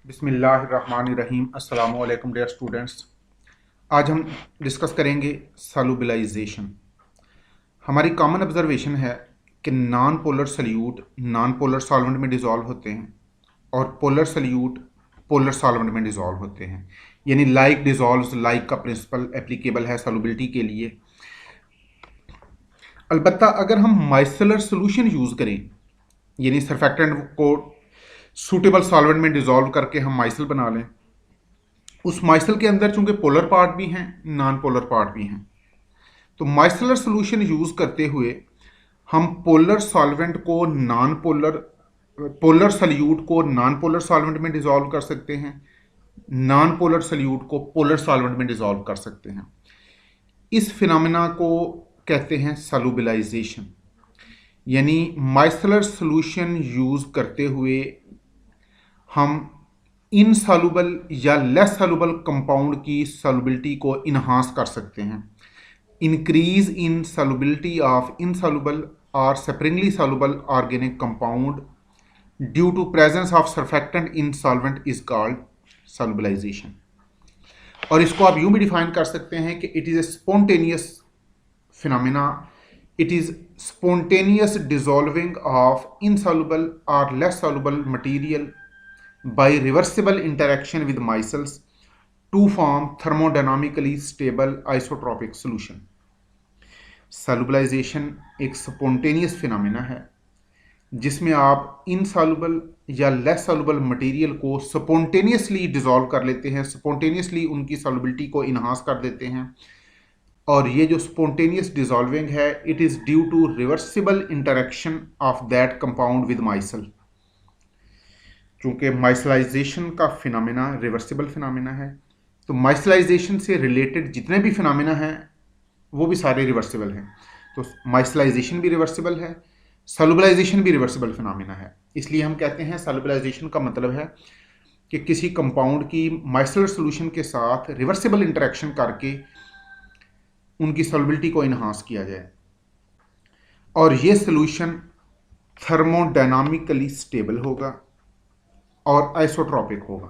बिस्मिल्लाहिर्रहमानिर्रहीम। अस्सलाम वालेकुम डियर स्टूडेंट्स। आज हम डिस्कस करेंगे सॉल्युबलाइजेशन। हमारी कॉमन ऑब्जर्वेशन है कि non polar solute non polar solvent में डिज़ोल्व होते हैं और पोलर सल्यूट पोलर सॉल्वेंट में डिज़ोल्व होते हैं। यानी लाइक डिज़ोल्व्स लाइक का प्रिंसिपल एप्लीकेबल है सॉल्युबिलिटी के लिए। अलबत्ता अगर हम माइसेलर सोल्यूशन यूज़ करें, यानी सरफेक्टेंट को सूटेबल सॉल्वेंट में डिज़ोल्व करके हम माइसल बना लें, उस माइसल के अंदर चूंकि पोलर पार्ट भी हैं नॉन पोलर पार्ट भी हैं, तो माइसलर सोल्यूशन यूज़ करते हुए हम पोलर सॉल्वेंट को नॉन पोलर पोलर सल्यूट को नॉन पोलर सॉल्वेंट में डिज़ोल्व कर सकते हैं, नॉन पोलर सल्यूट को पोलर सॉल्वेंट में डिज़ोल्व कर सकते हैं। इस फिनोमेना को कहते हैं सॉल्युबलाइजेशन। यानी माइसलर सोल्यूशन यूज़ करते हुए हम इनसॉल्युबल या लेस सॉल्युबल कंपाउंड की सॉल्युबिलिटी को इन्हांस कर सकते हैं। Increase in solubility of insoluble और separately soluble organic compound due to presence of surfactant in solvent is called solubilization. और इसको आप यूं भी डिफाइन कर सकते हैं कि it is a spontaneous phenomena, it is spontaneous dissolving of insoluble और less soluble material by reversible interaction with micelles to form thermodynamically stable isotropic solution. सॉल्युबलाइजेशन एक स्पॉन्टेनियस फिनोमेना है जिसमें आप इनसॉल्युबल या लेस सॉल्युबल मटेरियल को spontaneously dissolve कर लेते हैं, स्पॉन्टेनियसली उनकी सॉल्युबिलिटी को इन्हांस कर देते हैं। और ये जो स्पॉन्टेनियस डिसॉल्विंग है, it is due to reversible interaction of that compound with micelle. चूँकि माइसलाइजेशन का फिनोमेना रिवर्सिबल फिनोमेना है, तो माइसलाइजेशन से रिलेटेड जितने भी फिनोमेना हैं वो भी सारे रिवर्सिबल हैं। तो माइसलाइजेशन भी रिवर्सिबल है, सॉल्युबलाइजेशन भी रिवर्सिबल फिनोमेना है। इसलिए हम कहते हैं सॉल्युबलाइजेशन का मतलब है कि किसी कंपाउंड की माइसलर सोल्यूशन के साथ रिवर्सिबल इंटरेक्शन करके उनकी सॉल्युबिलिटी को इन्हांस किया जाए और ये सोल्यूशन थर्मोडायनामिकली स्टेबल होगा और आइसोट्रॉपिक होगा।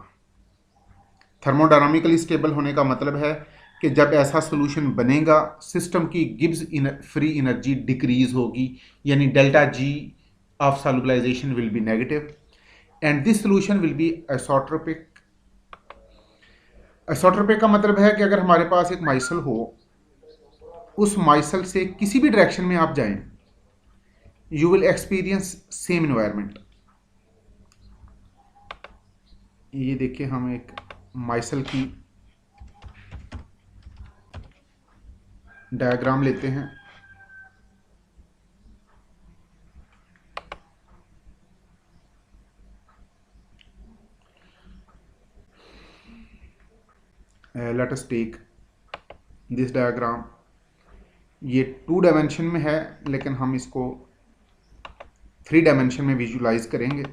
थर्मोडायनामिकली स्टेबल होने का मतलब है कि जब ऐसा सोल्यूशन बनेगा सिस्टम की गिब्स फ्री एनर्जी डिक्रीज होगी, यानी delta G of solubilization will be negative and this solution will be isotropic. Isotropic का मतलब है कि अगर हमारे पास एक माइसल हो, उस माइसल से किसी भी डायरेक्शन में आप जाएं, you will experience same environment. ये देखिए, हम एक माइसल की डायग्राम लेते हैं। Let us take this diagram. ये 2 डायमेंशन में है, लेकिन हम इसको 3 डायमेंशन में विजुलाइज करेंगे।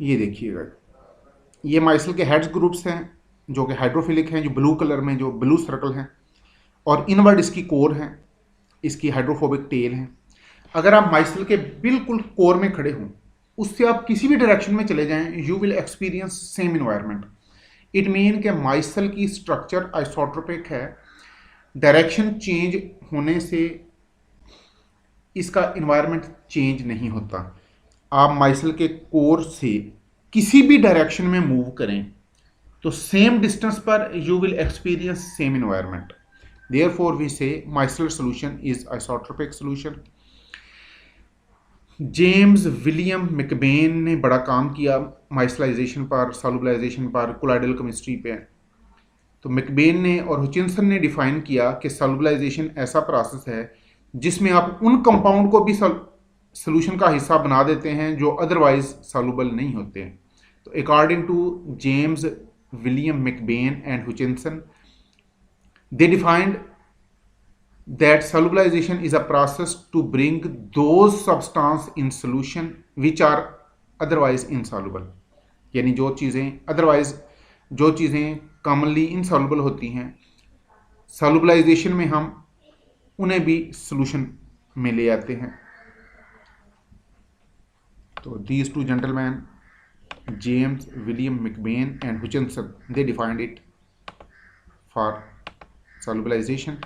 ये देखिएगा, ये माइसल के हेड्स ग्रुप्स हैं जो कि हाइड्रोफिलिक हैं, जो ब्लू कलर में जो ब्लू सर्कल हैं, और इनवर्ड इसकी कोर हैं, इसकी हाइड्रोफोबिक टेल हैं। अगर आप माइसल के बिल्कुल कोर में खड़े हों, उससे आप किसी भी डायरेक्शन में चले जाएं, you will experience same environment. It mean कि माइसल की स्ट्रक्चर आइसोट्रोपिक है, डायरेक्शन चेंज होने से इसका इन्वायरमेंट चेंज नहीं होता। आप माइसल के कोर से किसी भी डायरेक्शन में मूव करें तो सेम डिस्टेंस पर you will experience same environment. Therefore we say micellar solution is isotropic solution. James William McBain ने बड़ा काम किया माइसलाइजेशन पर, सॉल्युबलाइजेशन पर, कोलाइडल केमिस्ट्री पे। तो मैकबेन ने और हचिंसन ने डिफाइन किया कि सॉल्युबलाइजेशन ऐसा प्रोसेस है जिसमें आप उन कंपाउंड को भी सोल्यूशन का हिस्सा बना देते हैं जो अदरवाइज सॉल्युबल नहीं होते हैं। तो according to James William McBain and Hutchinson, they defined that solubilization is a process to bring those substance in solution which are otherwise insoluble, यानी जो चीज़ें कॉमनली इनसॉल्युबल होती हैं, सॉल्युबलाइजेशन में हम उन्हें भी सॉल्यूशन में ले आते हैं. तो these two gentlemen, James William McBain and Hutchinson, they defined it for solubilization.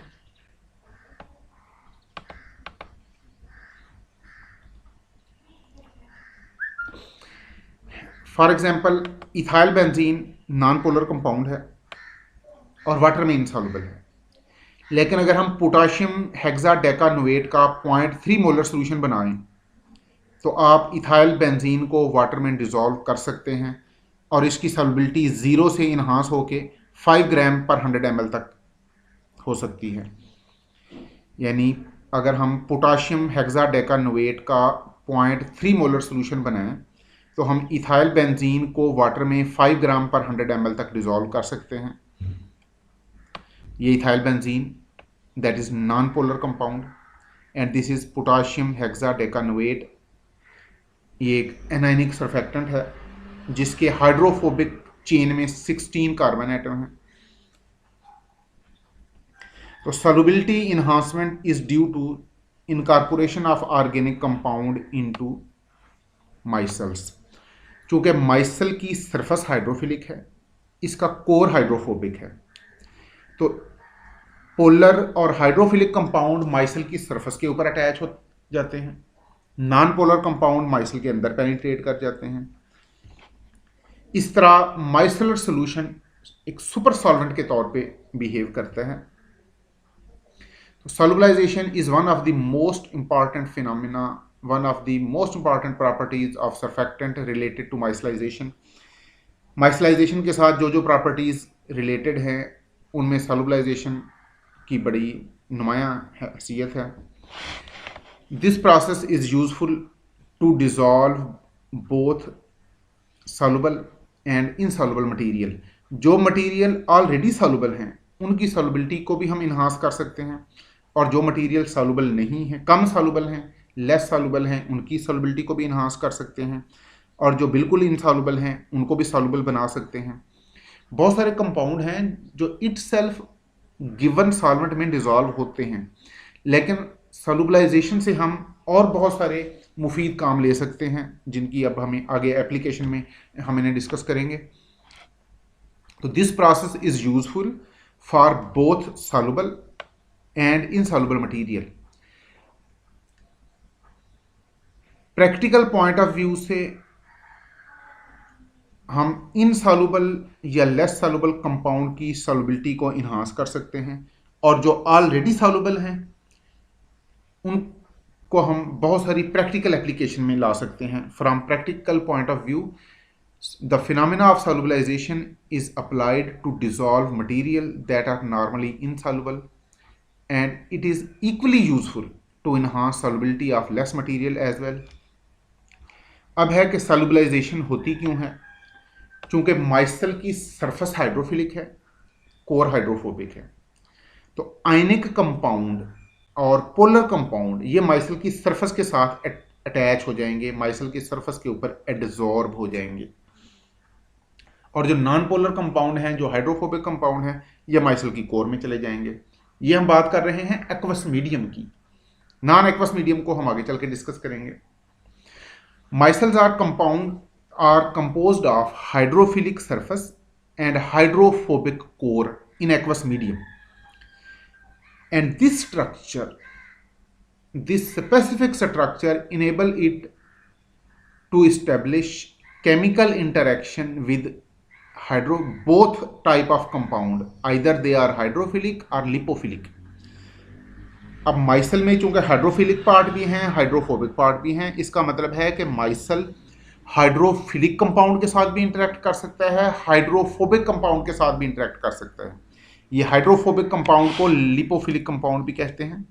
For example ethyl benzene non polar compound है और वाटर में इंसॉल्युबल है, लेकिन अगर हम पोटाशियम हेक्साडेकानोएट का 0.3 मोलर सोल्यूशन बनाएं तो आप इथाइल बेंजीन को वाटर में डिसॉल्व कर सकते हैं और इसकी सॉल्युबिलिटी 0 से इन्हांस होके 5 ग्राम पर 100 ml तक हो सकती है. यानी अगर हम पोटाशियम हेक्साडेकानोएट का 0.3 मोलर सोल्यूशन बनाएं तो हम इथाइल बेंजीन को वाटर में 5 ग्राम पर 100 ml तक डिसॉल्व कर सकते हैं. ये ethyl benzene that is non polar compound and this is potassium hexadecanoate. ये एक एनायनिक सरफेक्टेंट है जिसके हाइड्रोफोबिक चेन में 16 कार्बन एटम हैं. तो solubility enhancement is due to incorporation of organic compound into micelles. चूंकि माइसल की सरफेस हाइड्रोफिलिक है, इसका कोर हाइड्रोफोबिक है, तो पोलर और हाइड्रोफिलिक कंपाउंड माइसल की सरफेस के ऊपर अटैच हो जाते हैं, नॉन पोलर कंपाउंड माइसल के अंदर पेनिट्रेट कर जाते हैं. इस तरह माइसलर सोल्यूशन एक सुपर सॉल्वेंट के तौर पे बिहेव करता है. तो solubilization is one of the most important phenomena, one of the most important properties of surfactant related to micellization. माइसलाइजेशन के साथ जो प्रॉपर्टीज़ रिलेटेड हैं उनमें सॉल्युबलाइजेशन की बड़ी नुमायाँ हैसियत है. This process is useful to dissolve both soluble and insoluble material. जो मटेरियल ऑलरेडी सॉल्युबल हैं उनकी सॉल्युबिलिटी को भी हम इन्हांस कर सकते हैं, और जो मटेरियल सॉल्युबल नहीं है, कम सॉल्युबल हैं, लेस सॉल्युबल हैं, उनकी सॉल्युबिलिटी को भी इन्हांस कर सकते हैं, और जो बिल्कुल इनसॉल्युबल हैं उनको भी सॉल्युबल बना सकते हैं. बहुत सारे कंपाउंड हैं जो इटसेल्फ गिवन सॉल्वेंट में डिसॉल्व होते हैं, लेकिन सॉल्युबलाइजेशन से हम और बहुत सारे मुफीद काम ले सकते हैं जिनकी अब हमें आगे एप्लीकेशन में हम इन्हें डिस्कस करेंगे. तो this process is useful for both soluble and insoluble material. Practical point of view से हम इनसॉल्युबल या लेस सॉल्युबल कंपाउंड की सॉल्युबिलिटी को इन्हांस कर सकते हैं, और जो ऑलरेडी सॉल्युबल हैं उनको हम बहुत सारी प्रैक्टिकल एप्लीकेशन में ला सकते हैं. From practical point of view, the phenomena of solubilization is applied to dissolve material that are normally insoluble, and it is equally useful to enhance solubility of less material as well. अब है कि सॉल्युबलाइजेशन होती क्यों है. चूंकि micelle की surface hydrophilic है, core hydrophobic है, तो आयनिक कंपाउंड और पोलर कंपाउंड ये माइसल की सरफेस के साथ अटैच हो जाएंगे, माइसल की सरफेस के ऊपर एडजॉर्ब हो जाएंगे, और जो नॉन पोलर कंपाउंड हैं, जो हाइड्रोफोबिक कंपाउंड हैं, ये माइसल की कोर में चले जाएंगे. ये हम बात कर रहे हैं एक्वस मीडियम की. नॉन एक्वस मीडियम को हम आगे चल के डिस्कस करेंगे. Micelles are composed of hydrophilic surface and hydrophobic core in aqueous medium, and this specific structure enable it to establish chemical interaction with both type of compound, either they are hydrophilic or lipophilic. अब micelle में चूंकि hydrophilic part भी हैं, hydrophobic part भी हैं, इसका मतलब है कि माइसल हाइड्रोफिलिक कंपाउंड के साथ भी इंटरेक्ट कर सकता है, हाइड्रोफोबिक कंपाउंड के साथ भी इंटरेक्ट कर सकता है. ये हाइड्रोफोबिक कंपाउंड को लिपोफिलिक कंपाउंड भी कहते हैं.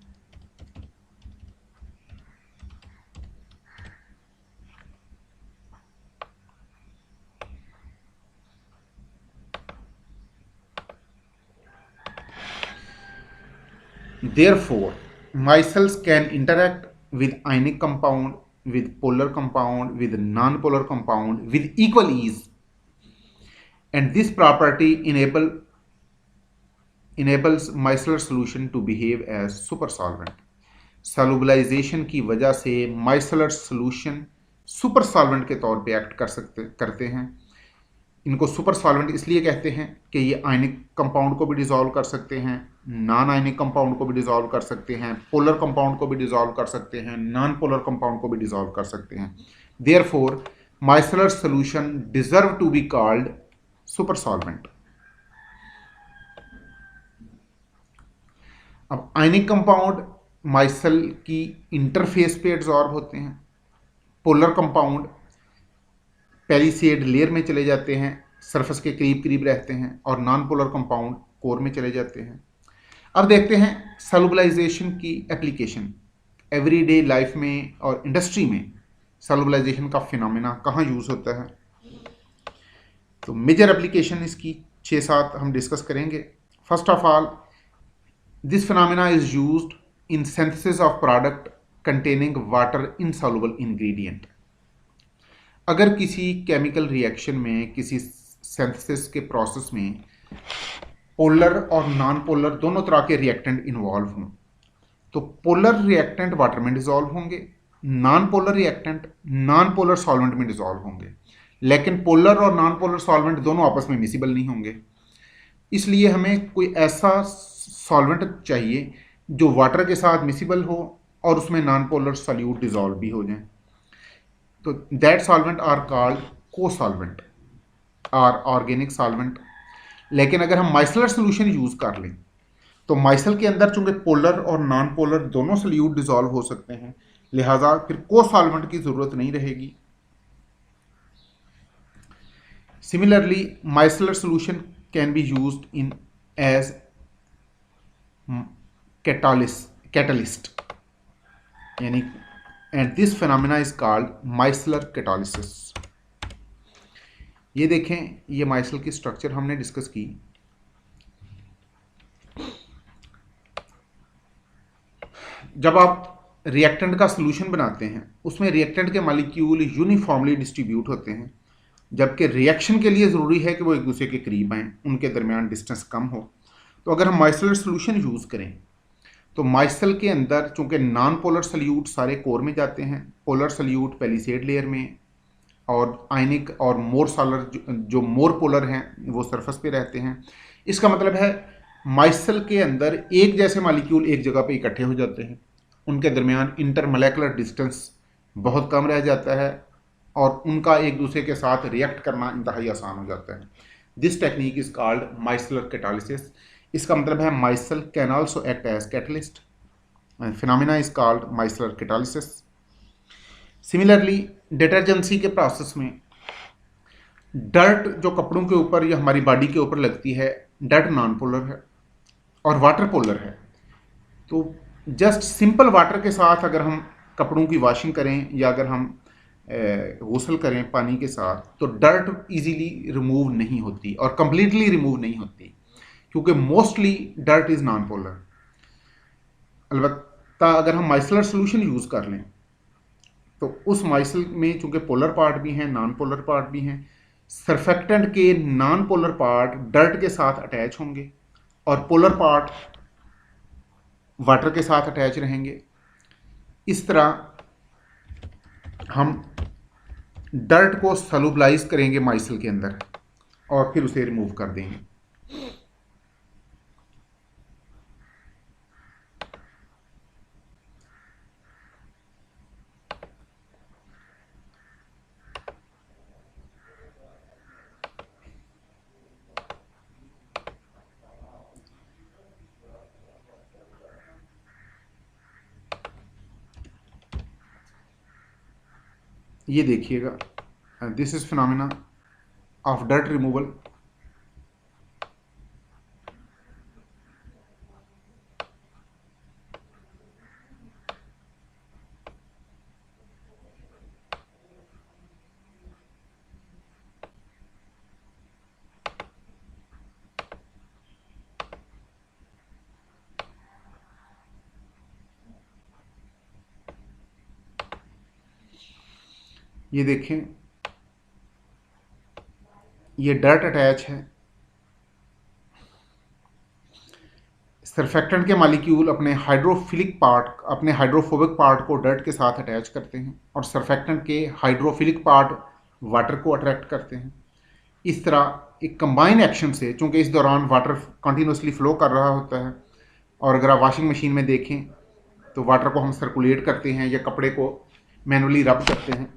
Therefore, micelles can interact with ionic compound, with polar compound, with non-polar compound with equal ease, and this property enables micellar solution to behave as super solvent. सॉल्युबलाइजेशन की वजह से micellar solution super solvent के तौर पे act करते हैं। इनको super solvent इसलिए कहते हैं कि ये आयनिक कंपाउंड को भी डिसॉल्व कर सकते हैं, नॉन आयनिक कंपाउंड को भी डिसॉल्व कर सकते हैं, पोलर कंपाउंड को भी डिसॉल्व कर सकते हैं, नॉन पोलर कंपाउंड को भी डिसॉल्व कर सकते हैं। Therefore micellar solution deserve to be called super solvent. अब आयनिक कंपाउंड माइसल की इंटरफेस पे एब्जॉर्ब होते हैं, पोलर कंपाउंड पेरिसेड लेयर में चले जाते हैं, सरफेस के करीब करीब रहते हैं, और नॉन पोलर कंपाउंड कोर में चले जाते हैं। अब देखते हैं सॉल्युबलाइजेशन की एप्लीकेशन एवरीडे लाइफ में और इंडस्ट्री में। सॉल्युबलाइजेशन का फिनोमेना कहाँ यूज़ होता है, तो मेजर एप्लीकेशन इसकी 6-7 हम डिस्कस करेंगे। First of all, this phenomena is used in synthesis of product containing water insoluble ingredient। अगर किसी केमिकल रिएक्शन में, किसी सिंथेसिस के प्रोसेस में पोलर और नॉन पोलर दोनों तरह के रिएक्टेंट इन्वॉल्व हों, तो पोलर रिएक्टेंट वाटर में डिसॉल्व होंगे, non polar reactant non polar solvent में डिसॉल्व होंगे, लेकिन पोलर और नॉन पोलर सॉल्वेंट दोनों आपस में मिसिबल नहीं होंगे। इसलिए हमें कोई ऐसा सॉल्वेंट चाहिए जो वाटर के साथ मिसिबल हो और उसमें नॉन पोलर सॉल्यूट डिसॉल्व भी हो जाए। तो दैट सॉल्वेंट आर कॉल्ड को सॉल्वेंट और ऑर्गेनिक सॉल्वेंट। लेकिन अगर हम माइसलर सोल्यूशन यूज कर लें तो माइसल के अंदर चूंकि पोलर और नॉन पोलर दोनों सॉल्यूट डिसॉल्व हो सकते हैं, लिहाजा फिर को सॉल्वेंट की जरूरत नहीं रहेगी। Similarly micellar solution can be used in as catalyst यानी, and this phenomena is called micellar catalysis. ये देखें, ये माइसल की स्ट्रक्चर हमने डिस्कस की। जब आप रिएक्टेंट का सॉल्यूशन बनाते हैं, उसमें रिएक्टेंट के मॉलिक्यूल यूनिफॉर्मली डिस्ट्रीब्यूट होते हैं, जबकि रिएक्शन के लिए ज़रूरी है कि वो एक दूसरे के करीब आएँ, उनके दरमियान डिस्टेंस कम हो। तो अगर हम माइसलर सॉल्यूशन यूज़ करें तो माइसल के अंदर चूंकि नॉन पोलर सल्यूट सारे कोर में जाते हैं, पोलर सल्यूट पेलिसेड लेयर में, और आयनिक और मोर सॉलर जो मोर पोलर हैं वो सरफेस पे रहते हैं। इसका मतलब है माइसल के अंदर एक जैसे मॉलिक्यूल एक जगह पे इकट्ठे हो जाते हैं, उनके दरमियान इंटरमोलेकुलर डिस्टेंस बहुत कम रह जाता है और उनका एक दूसरे के साथ रिएक्ट करना इंतहाई आसान हो जाता है। This technique is called micellar catalysis. इसका मतलब है micelle can also act as catalyst. Phenomena is called micellar catalysis. Similarly detergency के प्रोसेस में डर्ट जो कपड़ों के ऊपर या हमारी बॉडी के ऊपर लगती है, डर्ट नॉन पोलर है और वाटर पोलर है। तो जस्ट सिंपल वाटर के साथ अगर हम कपड़ों की वॉशिंग करें या अगर हम गौसल करें पानी के साथ, तो डर्ट इजीली रिमूव नहीं होती और कंप्लीटली रिमूव नहीं होती, क्योंकि mostly dirt is non polar. अलबत्ता अगर हम माइसलर सोल्यूशन यूज़ कर लें तो उस माइसल में चूंकि पोलर पार्ट भी हैं, नॉन पोलर पार्ट भी हैं, सरफेक्टेंट के नॉन पोलर पार्ट डर्ट के साथ अटैच होंगे और पोलर पार्ट वाटर के साथ अटैच रहेंगे। इस तरह हम डर्ट को सॉल्युबलाइज करेंगे माइसल के अंदर और फिर उसे रिमूव कर देंगे। ये देखिएगा, this is phenomena of dirt removal. ये देखें, ये डर्ट अटैच है। सरफेक्टेंट के मालिक्यूल अपने हाइड्रोफिलिक पार्ट, अपने हाइड्रोफोबिक पार्ट को डर्ट के साथ अटैच करते हैं और सरफेक्टेंट के हाइड्रोफिलिक पार्ट वाटर को अट्रैक्ट करते हैं। इस तरह एक कंबाइन एक्शन से, चूंकि इस दौरान वाटर कंटिन्यूसली फ्लो कर रहा होता है, और अगर आप वॉशिंग मशीन में देखें तो वाटर को हम सर्कुलेट करते हैं या कपड़े को मैनुअली रब करते हैं,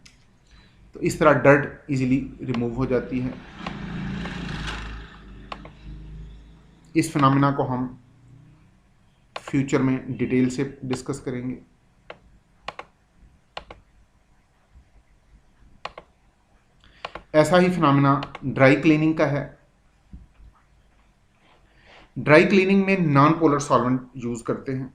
तो इस तरह डर्ट इजीली रिमूव हो जाती है। इस फिनोमेना को हम फ्यूचर में डिटेल से डिस्कस करेंगे। ऐसा ही फिनोमेना ड्राई क्लीनिंग का है। ड्राई क्लीनिंग में नॉन पोलर सॉल्वेंट यूज करते हैं।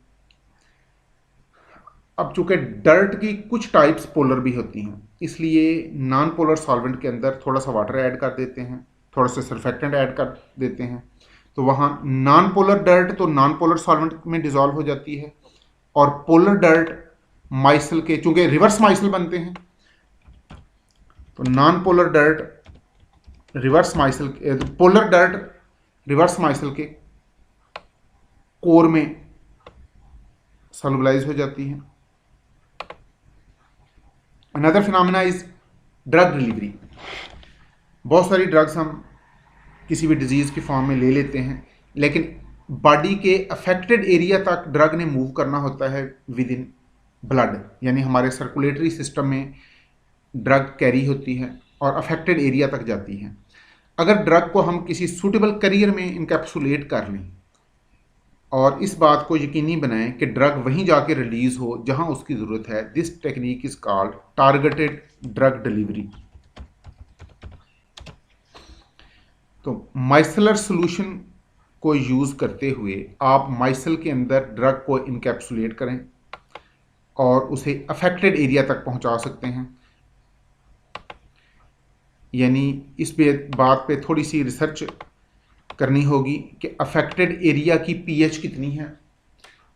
अब चूंकि डर्ट की कुछ टाइप्स पोलर भी होती हैं, इसलिए नॉन पोलर सॉल्वेंट के अंदर थोड़ा सा वाटर ऐड कर देते हैं, थोड़ा सा सरफेक्टेंट ऐड कर देते हैं, तो वहाँ नॉन पोलर डर्ट तो नॉन पोलर सॉल्वेंट में डिजॉल्व हो जाती है, और पोलर डर्ट माइसल के, चूंकि रिवर्स माइसल बनते हैं, तो non polar dirt reverse micelle, polar dirt reverse micelle के कोर में सॉल्युबलाइज हो जाती है। Another phenomena is drug delivery. बहुत सारी ड्रग्स हम किसी भी डिजीज की फॉर्म में ले लेते हैं, लेकिन बॉडी के अफेक्टेड एरिया तक ड्रग ने मूव करना होता है विद इन ब्लड, यानी हमारे सर्कुलेटरी सिस्टम में ड्रग कैरी होती है और अफेक्टेड एरिया तक जाती है। अगर ड्रग को हम किसी सूटेबल करियर में इनकैप्सुलेट कर लें और इस बात को यकीनी बनाएं कि ड्रग वहीं जाके रिलीज हो जहां उसकी ज़रूरत है, this technique is called targeted drug delivery. तो माइसलर सॉल्यूशन को यूज़ करते हुए आप माइसल के अंदर ड्रग को इनकैप्सुलेट करें और उसे अफेक्टेड एरिया तक पहुंचा सकते हैं। यानी इस बात पे थोड़ी सी रिसर्च करनी होगी कि अफेक्टेड एरिया की पीएच कितनी है,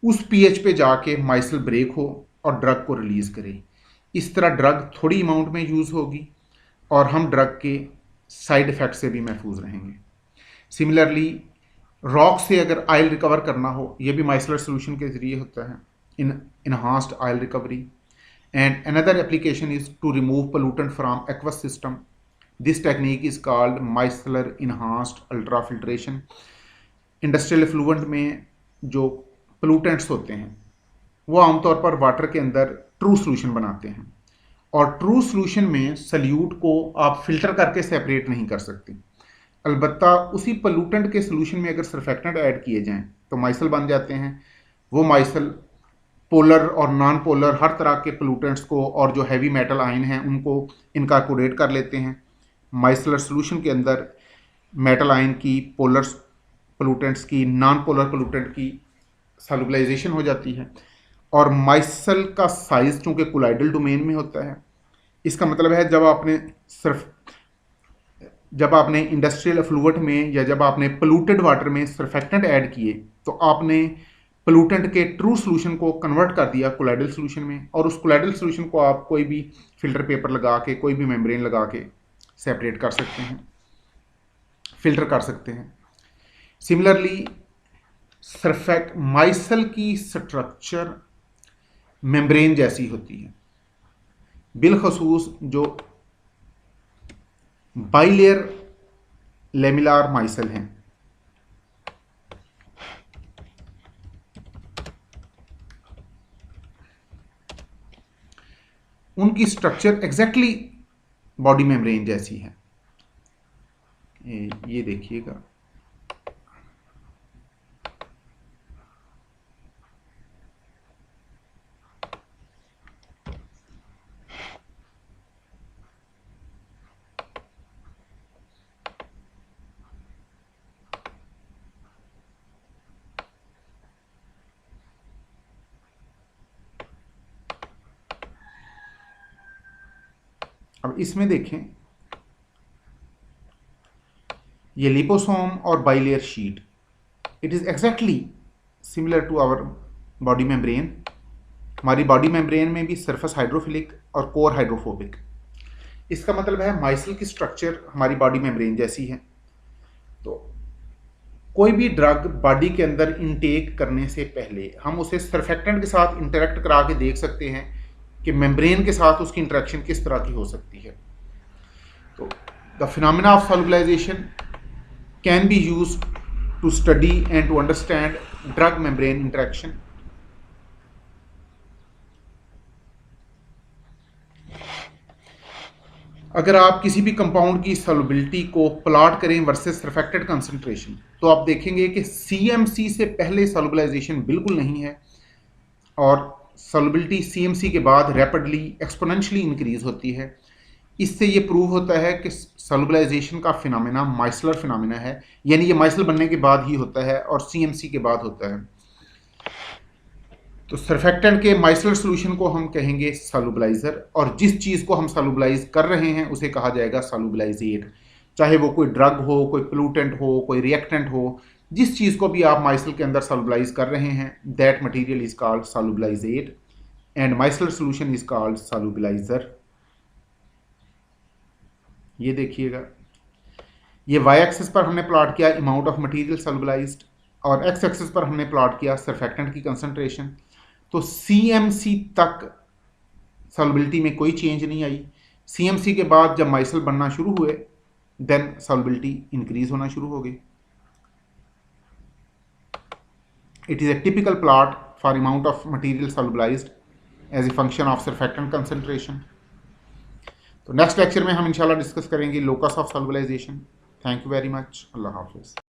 उस पीएच पे जाके माइसल ब्रेक हो और ड्रग को रिलीज़ करे। इस तरह ड्रग थोड़ी अमाउंट में यूज़ होगी और हम ड्रग के साइड इफ़ेक्ट से भी महफूज रहेंगे। सिमिलरली रॉक से अगर ऑयल रिकवर करना हो, यह भी माइसलर सोल्यूशन के ज़रिए होता है, in enhanced oil recovery. And another application is to remove pollutant from aqueous system. This technique is called micellar enhanced ultrafiltration. Industrial effluent में जो पोल्यूटेंट्स होते हैं वो आमतौर पर वाटर के अंदर ट्रू सोल्यूशन बनाते हैं, और ट्रू सोल्यूशन में सल्यूट को आप फिल्टर करके सेपरेट नहीं कर सकते। अलबत्ता उसी पोल्यूटेंट के सोल्यूशन में अगर सरफेक्टेंट ऐड किए जाएं तो माइसल बन जाते हैं। वो माइसल पोलर और नॉन पोलर हर तरह के पोल्यूटेंट्स को और जो हैवी मेटल आयन हैं उनको इनकॉर्पोरेट कर लेते हैं। माइसलर सोल्यूशन के अंदर मेटल आयन की, पोलर पोल्यूटेंट्स की, नॉन पोलर पोल्यूटेंट की सॉल्युबलाइजेशन हो जाती है, और माइसल का साइज चूंकि कोलाइडल डोमेन में होता है, इसका मतलब है जब आपने इंडस्ट्रियल एफ्लुएंट में या जब आपने पोल्यूटेड वाटर में सरफेक्टेंट ऐड किए तो आपने पोल्यूटेंट के ट्रू सोल्यूशन को कन्वर्ट कर दिया कोलाइडल सोल्यूशन में, और उस कोलाइडल सोल्यूशन को आप कोई भी फिल्टर पेपर लगा के, कोई भी मेम्ब्रेन लगा के सेपरेट कर सकते हैं, फिल्टर कर सकते हैं। सिमिलरली माइसल की स्ट्रक्चर मेम्ब्रेन जैसी होती है, बिलखसूस जो बाइलेयर लेमिलार माइसल हैं। उनकी स्ट्रक्चर एग्जैक्टली बॉडी मेम्ब्रेन जैसी है। ये देखिएगा, अब इसमें देखें, ये लिपोसोम और bilayer sheet, it is exactly similar to our body membrane. हमारी बॉडी मेम्ब्रेन में भी सरफेस हाइड्रोफिलिक और कोर हाइड्रोफोबिक। इसका मतलब है माइसल की स्ट्रक्चर हमारी बॉडी मेम्ब्रेन जैसी है। तो कोई भी ड्रग बॉडी के अंदर इनटेक करने से पहले हम उसे सर्फेक्टेंट के साथ इंटरेक्ट करा के देख सकते हैं कि मेम्ब्रेन के साथ उसकी इंटरेक्शन किस तरह की हो सकती है। तो the phenomena of solubilization can be used to study and to understand drug membrane interaction. अगर आप किसी भी कंपाउंड की सॉल्युबिलिटी को प्लॉट करें वर्सेस सरफेक्टेड कंसंट्रेशन, तो आप देखेंगे कि सीएमसी से पहले सॉल्युबलाइजेशन बिल्कुल नहीं है और सॉल्युबिलिटी सीएमसी के बाद रैपिडली एक्सपोनेंशियली इंक्रीज होती है। इससे ये प्रूव होता है कि सॉल्युबलाइजेशन का फिनोमेना माइसलर फिनोमेना है, यानी ये माइसल बनने के बाद ही होता है और सीएमसी के बाद होता है। तो सरफेक्टेंट के माइसलर सॉल्यूशन को हम कहेंगे सॉल्युबलाइजर, और जिस चीज़ को हम सॉल्युबलाइज कर रहे हैं उसे कहा जाएगा सॉल्युबलाइजेट। चाहे वो कोई ड्रग हो, कोई पोल्यूटेंट हो, कोई रिएक्टेंट हो, जिस चीज़ को भी आप माइसल के अंदर सॉल्युबलाइज कर रहे हैं, that material is called solubilizate and micellar solution is called solubilizer. ये देखिएगा, ये वाई एक्सिस पर हमने प्लॉट किया अमाउंट ऑफ मटेरियल सॉल्युबलाइज्ड और एक्स एक्सिस पर हमने प्लॉट किया सरफेक्टेंट की कंसंट्रेशन। तो सीएमसी तक सॉल्युबिलिटी में कोई चेंज नहीं आई। सीएमसी के बाद जब माइसल बनना शुरू हुए देन सॉल्युबिलिटी इंक्रीज होना शुरू हो गई। It is a typical plot for amount of material solubilized as a function of surfactant concentration. तो नेक्स्ट लेक्चर में हम इंशाल्लाह डिस्कस करेंगे locus of solubilization. Thank you very much. अल्लाह हाफिज़।